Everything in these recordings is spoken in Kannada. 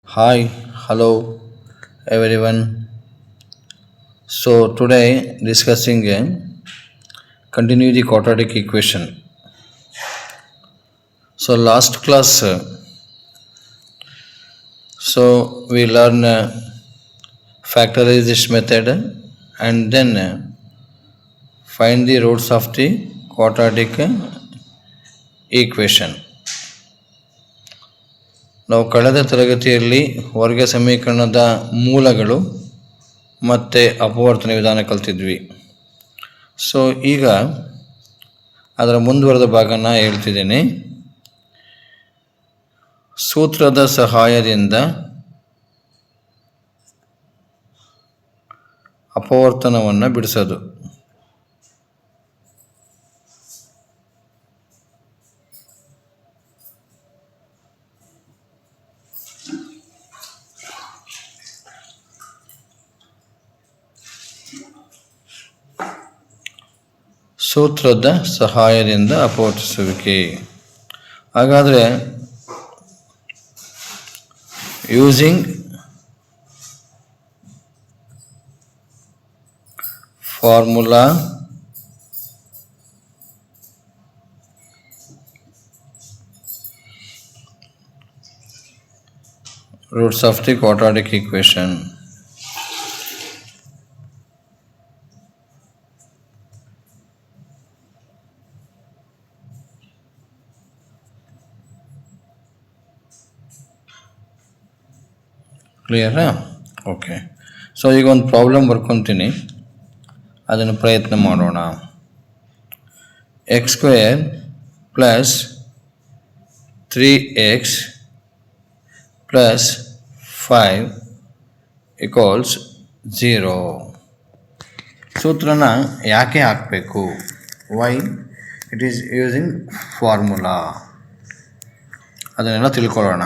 Hi, hello everyone. So today discussing continue the quadratic equation. So last class, so we learn factorize this method and then find the roots of the quadratic equation. ನಾವು ಕಳೆದ ತರಗತಿಯಲ್ಲಿ ವರ್ಗ ಸಮೀಕರಣದ ಮೂಲಗಳು ಮತ್ತು ಅಪವರ್ತನ ವಿಧಾನ ಕಲ್ತಿದ್ವಿ. ಸೊ ಈಗ ಅದರ ಮುಂದುವರೆದ ಭಾಗನ ಹೇಳ್ತಿದ್ದೀನಿ. ಸೂತ್ರದ ಸಹಾಯದಿಂದ ಅಪವರ್ತನವನ್ನು ಬಿಡಿಸೋದು. ಸೂತ್ರದ ಸಹಾಯದಿಂದ ಅಪವರ್ತಿಸುವಿಕೆ. ಹಾಗಾದರೆ using formula roots of the quadratic equation. ಕ್ಲಿಯರಾ? ಓಕೆ. ಸೊ ಈಗ ಒಂದು ಪ್ರಾಬ್ಲಮ್ ಬರ್ಕೊತೀನಿ, ಅದನ್ನು ಪ್ರಯತ್ನ ಮಾಡೋಣ. X square plus 3x plus 5 equals 0. ಸೂತ್ರನ ಯಾಕೆ ಹಾಕಬೇಕು? Why it is using formula. ಅದನ್ನೆಲ್ಲ ತಿಳ್ಕೊಳ್ಳೋಣ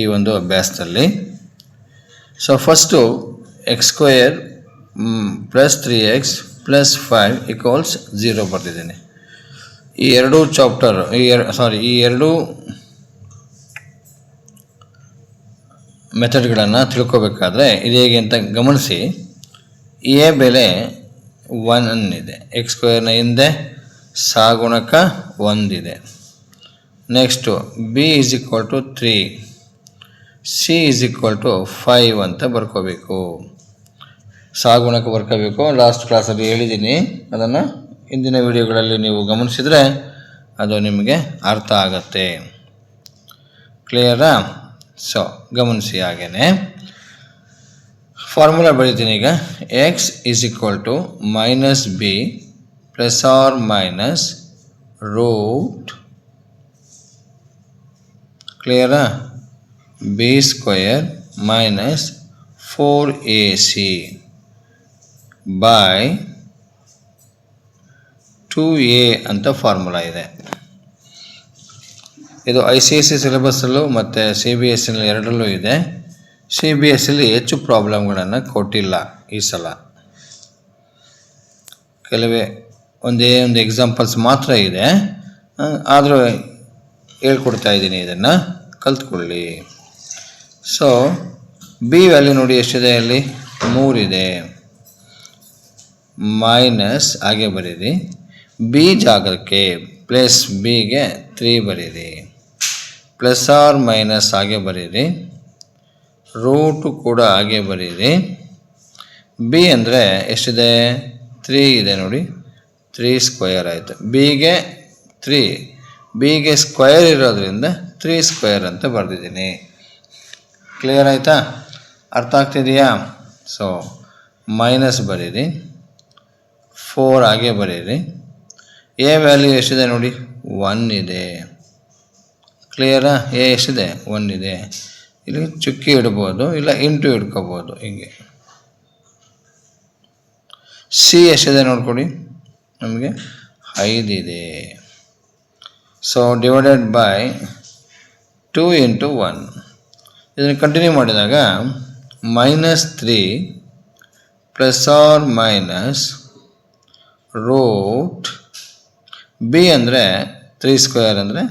ಈ ಒಂದು ಅಭ್ಯಾಸದಲ್ಲಿ. So first x square plus 3x plus 5 equals 0 ಬರ್ತಿದ್ದೀನಿ. ಈ ಎರಡು ಚಾಪ್ಟರ್ ಈ ಎರಡು ಮೆಥಡ್ಗಳನ್ನು ತಿಳ್ಕೊಬೇಕಾದ್ರೆ ಇದು ಹೇಗೆ ಅಂತ ಗಮನಿಸಿ. ಎ ಬೆಲೆ 1 ಇದೆ, ಎಕ್ಸ್ ಸ್ಕ್ವೇರ್ನ ಹಿಂದೆ ಸಾಗುಣಕ 1 ಇದೆ. Next B is equal to 3, C is equal to 5 ಅಂತ ಬರ್ಕೋಬೇಕು. ಸಾಗುಣಕ ಬರ್ಕೋಬೇಕು. ಲಾಸ್ಟ್ ಕ್ಲಾಸಲ್ಲಿ ಹೇಳಿದ್ದೀನಿ, ಅದನ್ನು ಹಿಂದಿನ ವಿಡಿಯೋಗಳಲ್ಲಿ ನೀವು ಗಮನಿಸಿದರೆ ಅದು ನಿಮಗೆ ಅರ್ಥ ಆಗತ್ತೆ. ಕ್ಲಿಯರಾ? ಸೊ ಗಮನಿಸಿ. ಹಾಗೇನೆ ಫಾರ್ಮುಲಾ ಬರೀತೀನಿ ಈಗ. X is equal to minus b plus or minus root, ಕ್ಲಿಯರಾ, b square minus 4ac by 2a ಅಂತ ಫಾರ್ಮುಲಾ ಇದೆ. ಇದು ICSE ಸಿಲೆಬಸ್ಸಲ್ಲೂ ಮತ್ತು CBSE ಎರಡರಲ್ಲೂ ಇದೆ. CBSE ಹೆಚ್ಚು ಪ್ರಾಬ್ಲಮ್ಗಳನ್ನು ಕೊಟ್ಟಿಲ್ಲ ಈ ಸಲ, ಕೆಲವೇ ಒಂದೇ ಒಂದು ಎಕ್ಸಾಂಪಲ್ಸ್ ಮಾತ್ರ ಇದೆ. ಆದರೂ ಹೇಳ್ಕೊಡ್ತಾ ಇದ್ದೀನಿ, ಇದನ್ನು ಕಲ್ತ್ಕೊಳ್ಳಿ. ಸೊ ಬಿ ವ್ಯಾಲ್ಯೂ ನೋಡಿ ಎಷ್ಟಿದೆ, ಅಲ್ಲಿ 3 ಇದೆ. ಮೈನಸ್ ಹಾಗೆ ಬರೀರಿ, ಬಿ ಜಾಗಕ್ಕೆ ಪ್ಲಸ್ ಬಿಗೆ 3 ಬರೀರಿ, ಪ್ಲಸ್ ಆರ್ ಮೈನಸ್ ಹಾಗೆ ಬರೀರಿ, ರೂಟು ಕೂಡ ಹಾಗೆ ಬರೀರಿ. ಬಿ ಅಂದರೆ ಎಷ್ಟಿದೆ? 3 ಇದೆ ನೋಡಿ, 3 ಸ್ಕ್ವೇರ್ ಆಯಿತು. ಬಿಗೆ 3, ಬಿಗೆ ಸ್ಕ್ವೇರ್ ಇರೋದ್ರಿಂದ 3 ಸ್ಕ್ವೇರ್ ಅಂತ ಬರೆದಿದ್ದೀನಿ. ಕ್ಲಿಯರ್ ಆಯಿತಾ? ಅರ್ಥ ಆಗ್ತಿದೆಯಾ? ಸೊ ಮೈನಸ್ ಬರೀರಿ, 4 ಹಾಗೆ ಬರೀರಿ. ಎ ವ್ಯಾಲ್ಯೂ ಎಷ್ಟಿದೆ ನೋಡಿ, 1 ಇದೆ. ಕ್ಲಿಯರಾ? ಎ ಎಷ್ಟಿದೆ? 1 ಇದೆ. ಇಲ್ಲಿ ಚುಕ್ಕಿ ಇಡ್ಬೋದು, ಇಲ್ಲ ಇಂಟು ಇಡ್ಕೋಬೋದು ಹೀಗೆ. ಸಿ ಎಷ್ಟಿದೆ ನೋಡ್ಕೊಡಿ, ನಮಗೆ 5 ಇದೆ. So divided by 2 into 1. ಇದನ್ನು ಕಂಟಿನ್ಯೂ ಮಾಡಿದಾಗ -3 plus or minus root B ಅಂದರೆ 3 ಸ್ಕ್ವೇರ್ ಅಂದರೆ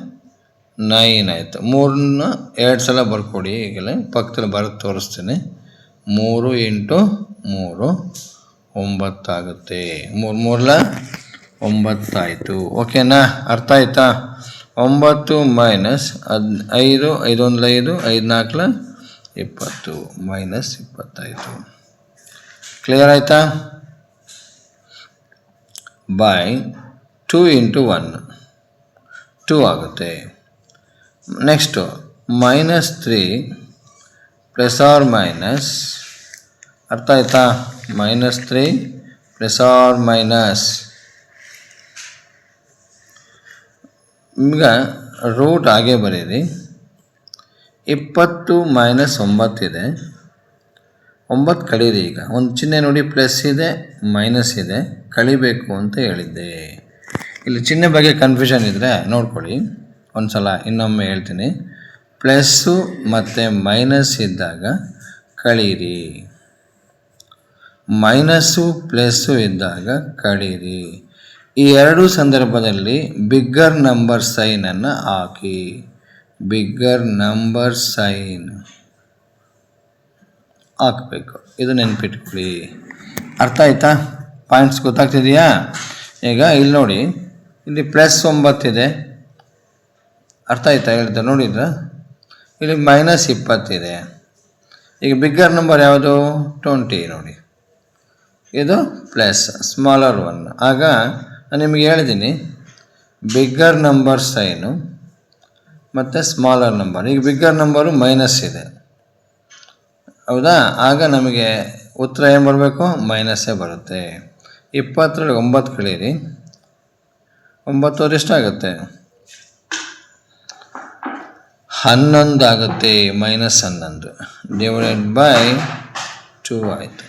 9 ಆಯಿತು. 3ನ್ನ 2 ಸಲ ಬರ್ಕೊಡಿ. ಈಗಲೇ ಪಕ್ಕದಲ್ಲಿ ಬರೆದು ತೋರಿಸ್ತೀನಿ. 3 ಇಂಟು 3 9 ಆಗುತ್ತೆ. 3 3ಲ 9 ಆಯಿತು. ಓಕೆನಾ? ಅರ್ಥ ಆಯ್ತಾ? 9 ಮೈನಸ್ 5 5 1 5 5 4 20 ಮೈನಸ್ 20 ಆಯಿತು. ಕ್ಲಿಯರ್ ಆಯಿತಾ? ಬೈ 2 ಇಂಟು 1 2 ಆಗುತ್ತೆ. ನೆಕ್ಸ್ಟು -3 ಪ್ಲಸ್ ಆರ್ ಮೈನಸ್, ಅರ್ಥ ಆಯ್ತಾ? -3 ಪ್ಲಸ್ ಆರ್ ಮೈನಸ್, ಈಗ ರೂಟ್ ಹಾಗೆ ಬರೀರಿ. 20 ಮೈನಸ್ 9 ಇದೆ. 9 ಕಳೀರಿ. ಈಗ ಒಂದು ಚಿಹ್ನೆ ನೋಡಿ, ಪ್ಲಸ್ ಇದೆ ಮೈನಸ್ ಇದೆ, ಕಳಿಬೇಕು ಅಂತ ಹೇಳಿದ್ದೆ. ಇಲ್ಲಿ ಚಿಹ್ನೆ ಬಗ್ಗೆ ಕನ್ಫ್ಯೂಷನ್ ಇದ್ದರೆ ನೋಡ್ಕೊಳ್ಳಿ, ಒಂದು ಸಲ ಇನ್ನೊಮ್ಮೆ ಹೇಳ್ತೀನಿ. ಪ್ಲಸ್ಸು ಮತ್ತು ಮೈನಸ್ ಇದ್ದಾಗ ಕಳೀರಿ, ಮೈನಸ್ಸು ಪ್ಲಸ್ಸು ಇದ್ದಾಗ ಕಳೀರಿ. ಈ ಎರಡೂ ಸಂದರ್ಭದಲ್ಲಿ ಬಿಗ್ಗರ್ ನಂಬರ್ ಸೈನನ್ನು ಹಾಕಿ, ಬಿಗ್ಗರ್ ನಂಬರ್ ಸೈನ್ ಹಾಕಬೇಕು. ಇದು ನೆನ್ಪಿಟ್ಕೊಳ್ಳಿ. ಅರ್ಥ ಆಯ್ತಾ? ಪಾಯಿಂಟ್ಸ್ ಗೊತ್ತಾಗ್ತಿದೆಯಾ? ಈಗ ಇಲ್ಲಿ ನೋಡಿ, ಇಲ್ಲಿ ಪ್ಲಸ್ 9 ಇದೆ. ಅರ್ಥ ಆಯ್ತಾ? ಹೇಳ್ತಾ ನೋಡಿದ್ರ, ಇಲ್ಲಿ -20 ಇದೆ. ಈಗ ಬಿಗ್ಗರ್ ನಂಬರ್ ಯಾವುದು? 20 ನೋಡಿ, ಇದು ಪ್ಲಸ್ ಸ್ಮಾಲರ್ 1. ಆಗ ನಾನು ನಿಮಗೆ ಹೇಳಿದ್ದೀನಿ ಬಿಗ್ಗರ್ ನಂಬರ್ ಸೈನು ಮತ್ತು ಸ್ಮಾಲರ್ ನಂಬರ್. ಈಗ ಬಿಗ್ಗರ್ ನಂಬರು ಮೈನಸ್ ಇದೆ, ಹೌದಾ? ಆಗ ನಮಗೆ ಉತ್ತರ ಏನು ಬರಬೇಕು? ಮೈನಸ್ಸೇ ಬರುತ್ತೆ. 20 9 ಕಳೀರಿ, 9 ಎಷ್ಟಾಗುತ್ತೆ? 11 ಆಗುತ್ತೆ. -11 ಡಿವೈಡೆಡ್ ಬೈ 2 ಆಯಿತು.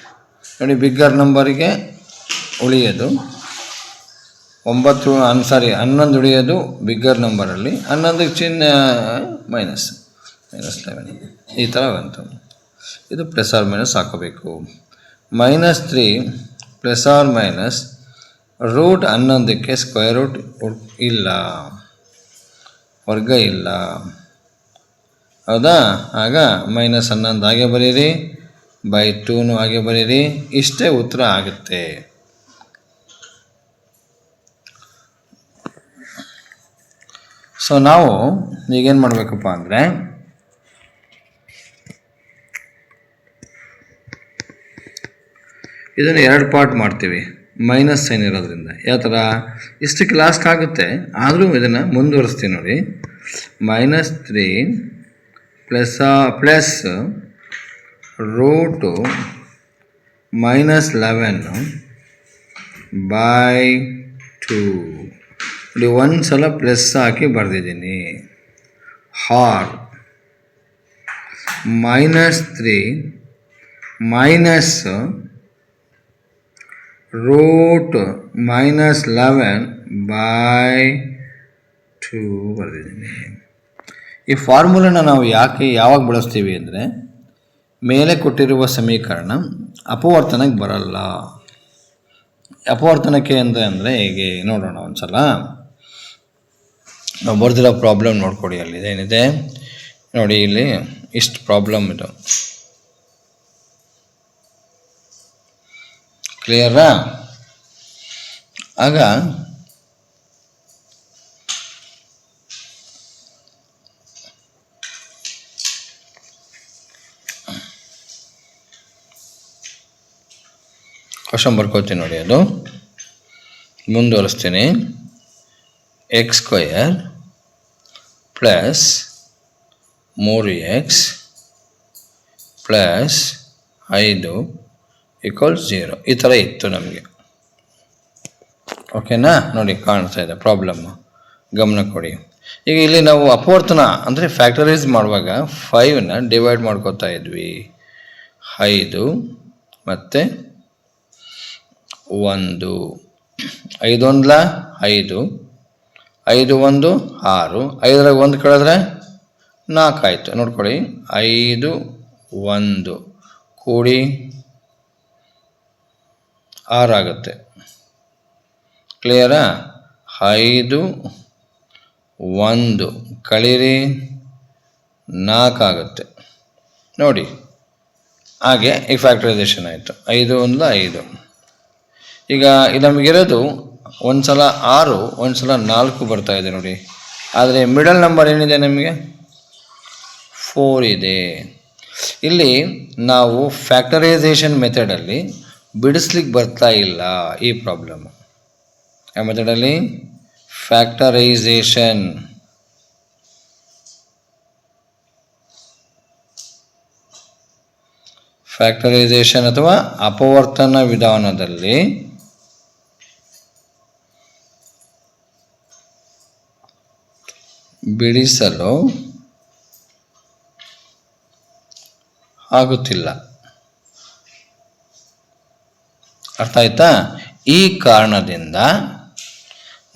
ನೋಡಿ, ಬಿಗ್ಗರ್ ನಂಬರಿಗೆ ಉಳಿಯೋದು 11 ಉಳಿಯೋದು ಬಿಗ್ಗರ್ ನಂಬರಲ್ಲಿ. 11ಕ್ಕೆ ಚಿಹ್ನೆ -11 ಈ ಥರ ಬಂತು. ಇದು ಪ್ಲಸ್ ಆರ್ ಮೈನಸ್ ಹಾಕೋಬೇಕು. -3 ಪ್ಲಸ್ ಆರ್ ಮೈನಸ್ ರೂಟ್ 11ಕ್ಕೆ ಸ್ಕ್ವೇರ್ ರೂಟ್ ಇಲ್ಲ, ವರ್ಗ ಇಲ್ಲ, ಹೌದಾ? ಆಗ -11 ಹಾಗೆ ಬರೀರಿ, ಬೈ 2 ಹಾಗೆ ಬರೀರಿ. ಇಷ್ಟೇ ಉತ್ತರ ಆಗುತ್ತೆ. ಸೊ ನಾವು ಈಗೇನು ಮಾಡಬೇಕಪ್ಪ ಅಂದರೆ, ಇದನ್ನು 2 ಪಾರ್ಟ್ ಮಾಡ್ತೀವಿ, ಮೈನಸ್ ಸೈನ್ ಇರೋದ್ರಿಂದ. ಯಾವ ಥರ? ಇಷ್ಟಕ್ಕೆ ಲಾಸ್ಟ್ ಆಗುತ್ತೆ, ಆದರೂ ಇದನ್ನು ಮುಂದುವರಿಸ್ತೀವಿ ನೋಡಿ. -3 ಪ್ಲಸ್ ರೂಟು -11 ಬೈ 2. ಇಲ್ಲಿ ಒಂದು ಸಲ ಪ್ಲಸ್ ಹಾಕಿ ಬರೆದಿದ್ದೀನಿ. ಹಾರ್ -3 ಮೈನಸ್ ರೂಟ್ -11 ಬೈ 2 ಬರೆದಿದ್ದೀನಿ. ಈ ಫಾರ್ಮುಲಾನ ನಾವು ಯಾವಾಗ ಬಳಸ್ತೀವಿ ಅಂದರೆ, ಮೇಲೆ ಕೊಟ್ಟಿರುವ ಸಮೀಕರಣ ಅಪವರ್ತನಕ್ಕೆ ಬರಲ್ಲ. ಅಪವರ್ತನಕ್ಕೆ ಅಂದರೆ ಹೇಗೆ ನೋಡೋಣ ಒಂದು ಸಲ. ನಾವು ಬರ್ದಿರೋ ಪ್ರಾಬ್ಲಮ್ ನೋಡ್ಕೊಡಿ. ಅಲ್ಲಿ ಏನಿದೆ ನೋಡಿ, ಇಲ್ಲಿ ಇಷ್ಟು ಪ್ರಾಬ್ಲಮ್ ಇದು. ಕ್ಲಿಯರಾ? ಆಗ ಕ್ವಶನ್ ಬರ್ಕೋತೀನಿ ನೋಡಿ, ಅದು ಮುಂದುವರಿಸ್ತೀನಿ. x² ಪ್ಲಸ್ 3x ಪ್ಲಸ್ 5 = 0 ಈ ಥರ ಇತ್ತು ನಮಗೆ. ಓಕೆನಾ? ನೋಡಿ, ಕಾಣಿಸ್ತಾ ಇದೆ ಪ್ರಾಬ್ಲಮ್ಮು, ಗಮನ ಕೊಡಿ. ಈಗ ಇಲ್ಲಿ ನಾವು ಅಪವರ್ತನ ಅಂದರೆ ಫ್ಯಾಕ್ಟರೈಸ್ ಮಾಡುವಾಗ 5ನ ಡಿವೈಡ್ ಮಾಡ್ಕೋತಾ ಇದ್ವಿ. 5 ಮತ್ತು 1, 5 1 5, 5 1 6, 5ರಾಗ 1 ಕಳೆದ್ರೆ 4 ಆಯಿತು. ನೋಡ್ಕೊಳ್ಳಿ, 5 1 ಕೂಡಿ 6 ಆಗುತ್ತೆ. ಕ್ಲಿಯರಾ? 5 1 ಕಳೀರಿ 4 ಆಗುತ್ತೆ ನೋಡಿ. ಹಾಗೆ ಈ ಫ್ಯಾಕ್ಟರೈಸೇಷನ್ ಆಯಿತು. 5 1 5. ಈಗ ಇದು ನಮಗಿರೋದು ಒಂದು ಸಲ 6 ಒಂದು ಸಲ 4 ಬರ್ತಾ ಇದೆ ನೋಡಿ. ಆದರೆ ಮಿಡಲ್ ನಂಬರ್ ಏನಿದೆ ನಮಗೆ 4 ಇದೆ. ಇಲ್ಲಿ ನಾವು ಫ್ಯಾಕ್ಟರೈಸೇಷನ್ ಮೆಥಡಲ್ಲಿ ಬಿಡಿಸ್ಲಿಕ್ಕೆ ಬರ್ತಾ ಇಲ್ಲ ಈ ಪ್ರಾಬ್ಲಮ್. ಯಾವ ಮೆಥಡಲ್ಲಿ? ಫ್ಯಾಕ್ಟರೈಸೇಷನ್. ಫ್ಯಾಕ್ಟರೈಸೇಷನ್ ಅಥವಾ ಅಪವರ್ತನ ವಿಧಾನದಲ್ಲಿ ಬಿಡಿಸಲು ಆಗುತ್ತಿಲ್ಲ. ಅರ್ಥ ಆಯ್ತಾ? ಈ ಕಾರಣದಿಂದ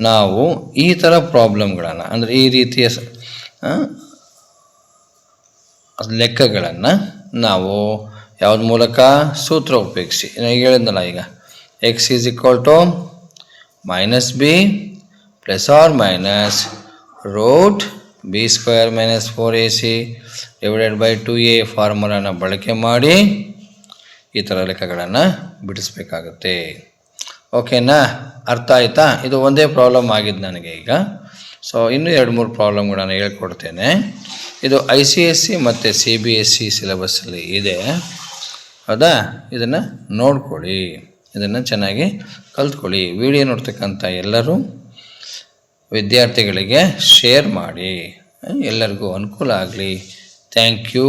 ನಾವು ಈ ಥರ ಪ್ರಾಬ್ಲಮ್ಗಳನ್ನು ಅಂದರೆ ಈ ರೀತಿಯ ಲೆಕ್ಕಗಳನ್ನು ನಾವು ಯಾವ್ದು ಮೂಲಕ? ಸೂತ್ರ ಉಪಯೋಗಿಸಿ. ಈಗ ಹೇಳಿದ್ನಲ್ಲ, ಈಗ x is equal to -b plus or minus root b square minus 4ac divided by 2a ಫಾರ್ಮುಲಾನ ಬಳಕೆ ಮಾಡಿ ಈ ಥರ ಲೆಕ್ಕಗಳನ್ನು ಬಿಡಿಸ್ಬೇಕಾಗುತ್ತೆ. ಓಕೆನಾ? ಅರ್ಥ ಆಯಿತಾ? ಇದು ಒಂದೇ ಪ್ರಾಬ್ಲಮ್ ಆಗಿದ್ದು ನನಗೆ ಈಗ. ಸೊ ಇನ್ನೂ 2-3 ಪ್ರಾಬ್ಲಮ್ಗಳನ್ನು ಹೇಳ್ಕೊಡ್ತೇನೆ. ಇದು ICSE ಮತ್ತು CBSE ಸಿಲೆಬಸ್ಸಲ್ಲಿ ಇದೆ, ಹೌದಾ? ಇದನ್ನು ನೋಡ್ಕೊಳ್ಳಿ, ಇದನ್ನು ಚೆನ್ನಾಗಿ ಕಲ್ತ್ಕೊಳ್ಳಿ. ವಿಡಿಯೋ ನೋಡ್ತಕ್ಕಂಥ ಎಲ್ಲರೂ ವಿದ್ಯಾರ್ಥಿಗಳಿಗೆ ಶೇರ್ ಮಾಡಿ, ಎಲ್ಲರಿಗೂ ಅನುಕೂಲ ಆಗಲಿ. Thank you.